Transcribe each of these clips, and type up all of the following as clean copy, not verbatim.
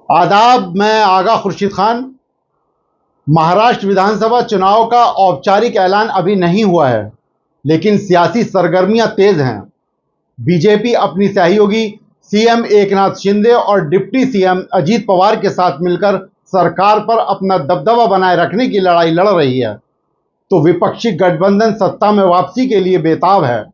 आदाब, मैं आगा खुर्शीद खान। महाराष्ट्र विधानसभा चुनाव का औपचारिक ऐलान अभी नहीं हुआ है, लेकिन सियासी सरगर्मियां तेज हैं। बीजेपी अपनी सहयोगी सीएम एकनाथ शिंदे और डिप्टी सीएम अजीत पवार के साथ मिलकर सरकार पर अपना दबदबा बनाए रखने की लड़ाई लड़ रही है, तो विपक्षी गठबंधन सत्ता में वापसी के लिए बेताब है।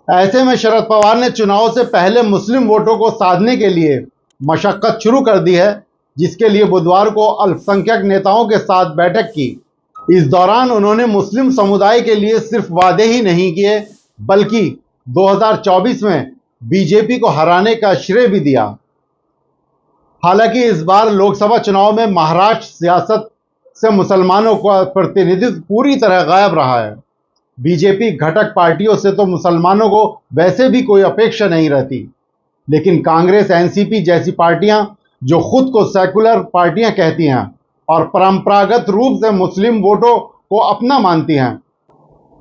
ऐसे में शरद पवार ने चुनाव से पहले मुस्लिम वोटों को साधने के लिए मशक्कत शुरू कर दी है, जिसके लिए बुधवार को अल्पसंख्यक नेताओं के साथ बैठक की। इस दौरान उन्होंने मुस्लिम समुदाय के लिए सिर्फ वादे ही नहीं किए, बल्कि 2024 में बीजेपी को हराने का श्रेय भी दिया। हालांकि इस बार लोकसभा चुनाव में महाराष्ट्र सियासत से मुसलमानों का प्रतिनिधित्व पूरी तरह गायब रहा है। बीजेपी घटक पार्टियों से तो मुसलमानों को वैसे भी कोई अपेक्षा नहीं रहती, लेकिन कांग्रेस, एनसीपी जैसी पार्टियां जो खुद को सेकुलर पार्टियां कहती हैं और परंपरागत रूप से मुस्लिम वोटों को अपना मानती हैं,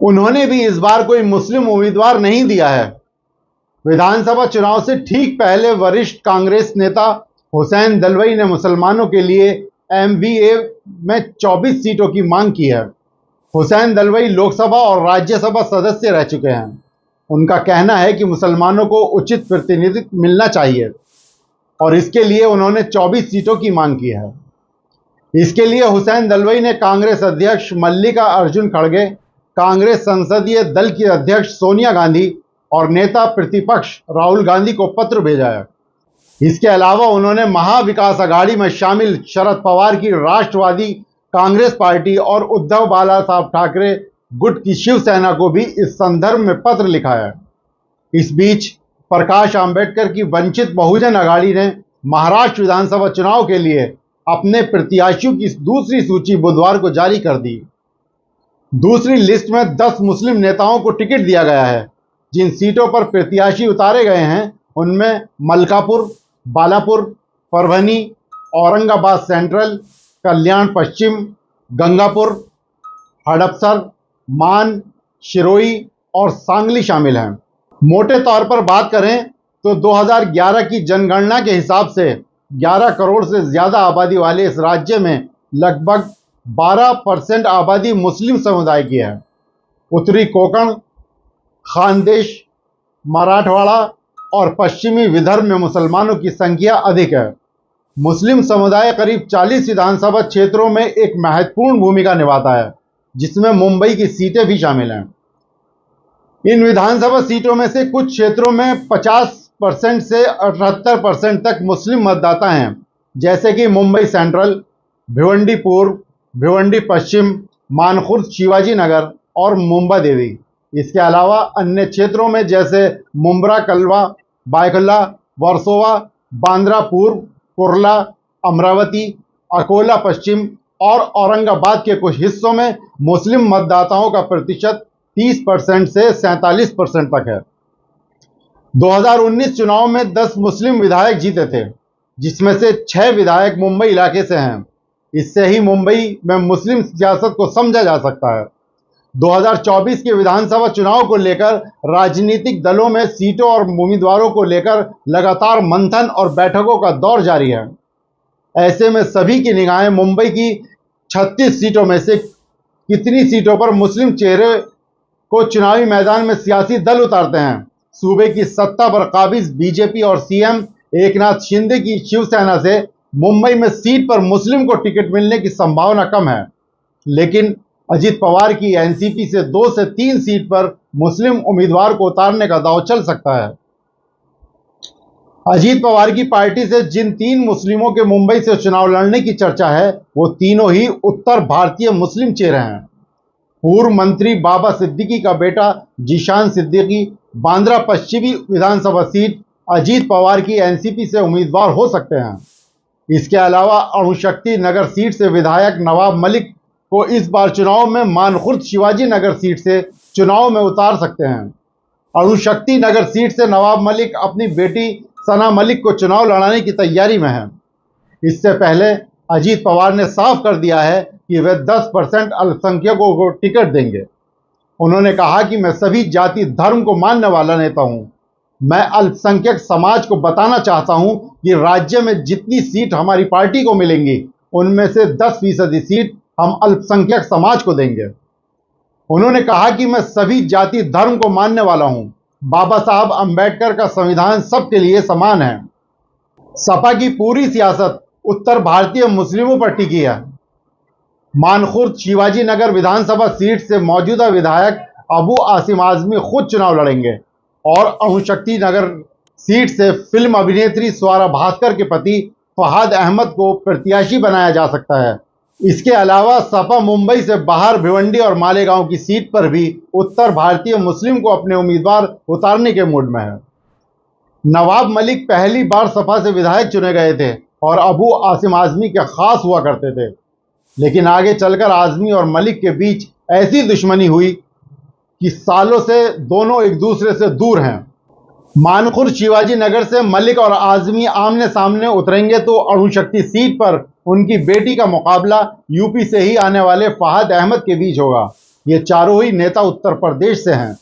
उन्होंने भी इस बार कोई मुस्लिम उम्मीदवार नहीं दिया है। विधानसभा चुनाव से ठीक पहले वरिष्ठ कांग्रेस नेता हुसैन दलवाई ने मुसलमानों के लिए एमवीए में 24 सीटों की मांग की है। हुसैन दलवाई लोकसभा और राज्यसभा सदस्य रह चुके हैं। उनका कहना है कि मुसलमानों को उचित प्रतिनिधित्व मिलना चाहिए और इसके लिए उन्होंने 24 सीटों की मांग की है। इसके लिए हुसैन दलवाई ने कांग्रेस अध्यक्ष मल्लिका अर्जुन खड़गे, कांग्रेस संसदीय दल की अध्यक्ष सोनिया गांधी और नेता प्रतिपक्ष राहुल गांधी को पत्र भेजा है। इसके अलावा उन्होंने महाविकास अघाड़ी में शामिल शरद पवार की राष्ट्रवादी कांग्रेस पार्टी और उद्धव बाला साहब ठाकरे गुट की शिवसेना को भी इस संदर्भ में पत्र लिखा है। इस बीच प्रकाश आंबेडकर की वंचित बहुजन अघाड़ी ने महाराष्ट्र विधानसभा चुनाव के लिए अपने प्रत्याशियों की दूसरी सूची बुधवार को जारी कर दी। दूसरी लिस्ट में 10 मुस्लिम नेताओं को टिकट दिया गया है। जिन सीटों पर प्रत्याशी उतारे गए हैं उनमें मलकापुर, बालापुर, परभनी, औरंगाबाद सेंट्रल, कल्याण पश्चिम, गंगापुर, हड़पसर, मान, शिरोई और सांगली शामिल हैं। मोटे तौर पर बात करें तो 2011 की जनगणना के हिसाब से 11 करोड़ से ज़्यादा आबादी वाले इस राज्य में लगभग 12% आबादी मुस्लिम समुदाय की है। उत्तरी कोंकण, खानदेश, मराठवाड़ा और पश्चिमी विदर्भ में मुसलमानों की संख्या अधिक है। मुस्लिम समुदाय करीब 40 विधानसभा क्षेत्रों में एक महत्वपूर्ण भूमिका निभाता है, जिसमें मुंबई की सीटें भी शामिल हैं। इन विधानसभा सीटों में से कुछ क्षेत्रों में 50% से 78% तक मुस्लिम मतदाता हैं, जैसे कि मुंबई सेंट्रल, भिवंडी पूर्व, भिवंडी पश्चिम, मानखुर्द, शिवाजी नगर और मुंबा देवी। इसके अलावा अन्य क्षेत्रों में जैसे मुंब्रा, कलवा, बायकुल्ला, वर्सोवा, बांद्रा पूर्व, कुर्ला, अमरावती, अकोला पश्चिम और औरंगाबाद के कुछ हिस्सों में मुस्लिम मतदाताओं का प्रतिशत 30% से 47% तक है। 2019 चुनाव में 10 मुस्लिम विधायक जीते थे, जिसमें से 6 विधायक मुंबई इलाके से हैं। इससे ही मुंबई में मुस्लिम सियासत को समझा जा सकता है। 2024 के विधानसभा चुनाव को लेकर राजनीतिक दलों में सीटों और उम्मीदवारों को लेकर लगातार मंथन और बैठकों का दौर जारी है। ऐसे में सभी की निगाहें मुंबई की 36 सीटों में से कितनी सीटों पर मुस्लिम चेहरे को चुनावी मैदान में सियासी दल उतारते हैं। सूबे की सत्ता पर काबिज बीजेपी और सीएम एकनाथ शिंदे की शिवसेना से मुंबई में सीट पर मुस्लिम को टिकट मिलने की संभावना कम है, लेकिन अजीत पवार की एनसीपी से 2 से 3 सीट पर मुस्लिम उम्मीदवार को उतारने का दांव चल सकता है। अजीत पवार की पार्टी से जिन 3 मुस्लिमों के मुंबई से चुनाव लड़ने की चर्चा है, वो तीनों ही उत्तर भारतीय मुस्लिम चेहरे हैं। पूर्व मंत्री बाबा सिद्दीकी का बेटा जीशान सिद्दीकी बांद्रा पश्चिमी विधानसभा सीट अजीत पवार की एनसीपी से उम्मीदवार हो सकते हैं। इसके अलावा अणुशक्ति नगर सीट से विधायक नवाब मलिक को इस बार चुनाव में मानखुर्द शिवाजी नगर सीट से चुनाव में उतार सकते हैं। अणुशक्ति नगर सीट से नवाब मलिक अपनी बेटी सना मलिक को चुनाव लड़ाने की तैयारी में हैं। इससे पहले अजीत पवार ने साफ कर दिया है कि वे 10% अल्पसंख्यकों को टिकट देंगे। उन्होंने कहा कि मैं सभी जाति धर्म को मानने वाला नेता हूं, मैं अल्पसंख्यक समाज को बताना चाहता हूं कि राज्य में जितनी सीट हमारी पार्टी को मिलेंगी उनमें से 10% सीट हम अल्पसंख्यक समाज को देंगे। उन्होंने कहा कि मैं सभी जाति धर्म को मानने वाला हूं। बाबा साहब अंबेडकर का संविधान सबके लिए समान है। सपा की पूरी सियासत उत्तर भारतीय मुस्लिमों पर टिकी है। मानखुर्द शिवाजी नगर विधानसभा सीट से मौजूदा विधायक अबू आसिम आजमी खुद चुनाव लड़ेंगे और अणुशक्ति नगर सीट से फिल्म अभिनेत्री स्वरा भास्कर के पति फहाद अहमद को प्रत्याशी बनाया जा सकता है। इसके अलावा सपा मुंबई से बाहर भिवंडी और मालेगांव की सीट पर भी उत्तर भारतीय मुस्लिम को अपने उम्मीदवार उतारने के मूड में है। नवाब मलिक पहली बार सपा से विधायक चुने गए थे और अबू आसिम आजमी के खास हुआ करते थे, लेकिन आगे चलकर आजमी और मलिक के बीच ऐसी दुश्मनी हुई कि सालों से दोनों एक दूसरे से दूर हैं। मानखुर्द शिवाजी नगर से मलिक और आजमी आमने सामने उतरेंगे तो अणुशक्ति सीट पर उनकी बेटी का मुकाबला यूपी से ही आने वाले फहाद अहमद के बीच होगा। ये चारों ही नेता उत्तर प्रदेश से हैं।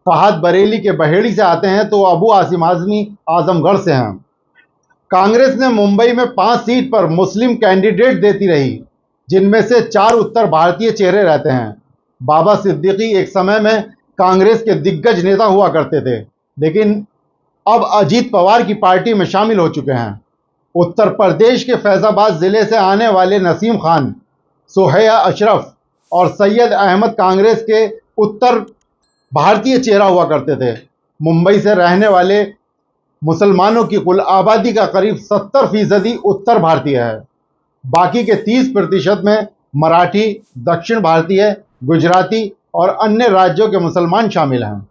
फहाद बरेली के बहेड़ी से आते हैं तो अबू आसिम आजमी आजमगढ़ से हैं। कांग्रेस ने मुंबई में 5 सीट पर मुस्लिम कैंडिडेट देती रही, जिनमें से 4 उत्तर भारतीय चेहरे रहते हैं। बाबा सिद्दीकी एक समय में कांग्रेस के दिग्गज नेता हुआ करते थे, लेकिन अब अजीत पवार की पार्टी में शामिल हो चुके हैं। उत्तर प्रदेश के फैजाबाद जिले से आने वाले नसीम खान, सोहैया अशरफ और सैयद अहमद कांग्रेस के उत्तर भारतीय चेहरा हुआ करते थे। मुंबई से रहने वाले मुसलमानों की कुल आबादी का करीब 70% उत्तर भारतीय है। बाकी के 30% में मराठी, दक्षिण भारतीय, गुजराती और अन्य राज्यों के मुसलमान शामिल हैं।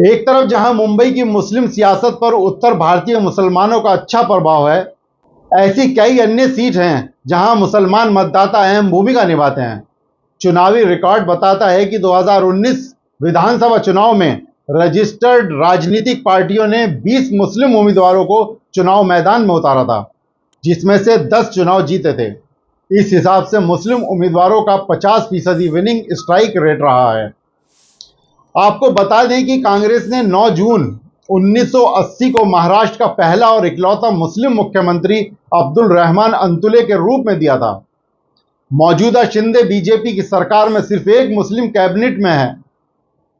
एक तरफ जहां मुंबई की मुस्लिम सियासत पर उत्तर भारतीय मुसलमानों का अच्छा प्रभाव है, ऐसी कई अन्य सीट हैं जहां मुसलमान मतदाता अहम भूमिका निभाते हैं। चुनावी रिकॉर्ड बताता है कि 2019 विधानसभा चुनाव में रजिस्टर्ड राजनीतिक पार्टियों ने 20 मुस्लिम उम्मीदवारों को चुनाव मैदान में उतारा था, जिसमें से 10 चुनाव जीते थे। इस हिसाब से मुस्लिम उम्मीदवारों का 50% विनिंग स्ट्राइक रेट रहा है। आपको बता दें कि कांग्रेस ने 9 जून 1980 को महाराष्ट्र का पहला और इकलौता मुस्लिम मुख्यमंत्री अब्दुल रहमान अंतुले के रूप में दिया था। मौजूदा शिंदे बीजेपी की सरकार में सिर्फ एक मुस्लिम कैबिनेट में है,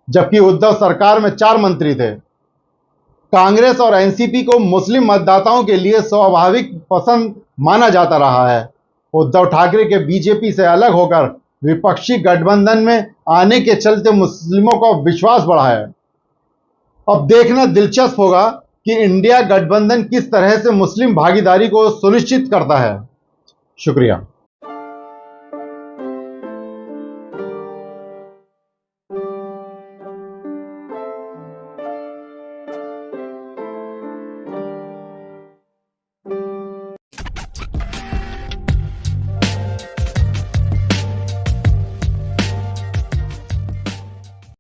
जबकि उद्धव सरकार में 4 मंत्री थे। कांग्रेस और एनसीपी को मुस्लिम मतदाताओं के लिए स्वाभाविक पसंद माना जाता रहा है। उद्धव ठाकरे के बीजेपी से अलग होकर विपक्षी गठबंधन में आने के चलते मुस्लिमों का विश्वास बढ़ा है। अब देखना दिलचस्प होगा कि इंडिया गठबंधन किस तरह से मुस्लिम भागीदारी को सुनिश्चित करता है। शुक्रिया।